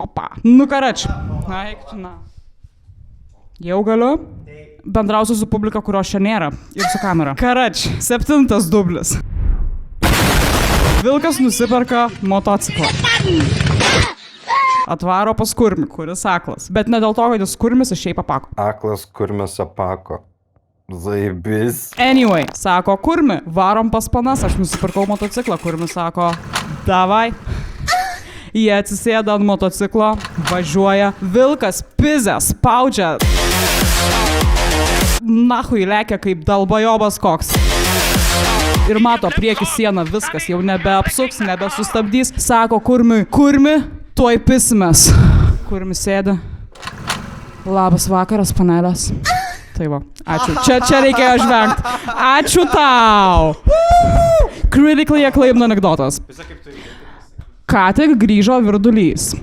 Opa. Nu, karač. Na, eik tu, na. Jau galiu. Bendrausiu su publika, kurio čia nėra. Ir su kamera. Karač. 7 dublis. Vilkas nusiperka motociklą. Atvaro pas kurmį, kuris aklas. Bet ne dėl to, kad jis kurmis, jis šiaip apako. Aklas kurmis apako. Zaibis. Anyway, sako, kurmi, varom pas panas, aš nusipirkau motociklą, kurmis sako, davai. Jie atsisėda ant motociklo, važiuoja, vilkas pizę, spaudžia. Nahui lekia kaip dalbajobas koks. Ir mato prieki sieną, viskas, jau nebeapsuks, nebesustabdys. Sako, kurmi, tuoj pisimės. Kurmi sėdi. Labas vakaras, panelės. Tai va, ačiū. Čia reikėjo žvengti. Ačiū tau. Critically acclaimed anekdotas. Ką tik grįžo virdulys.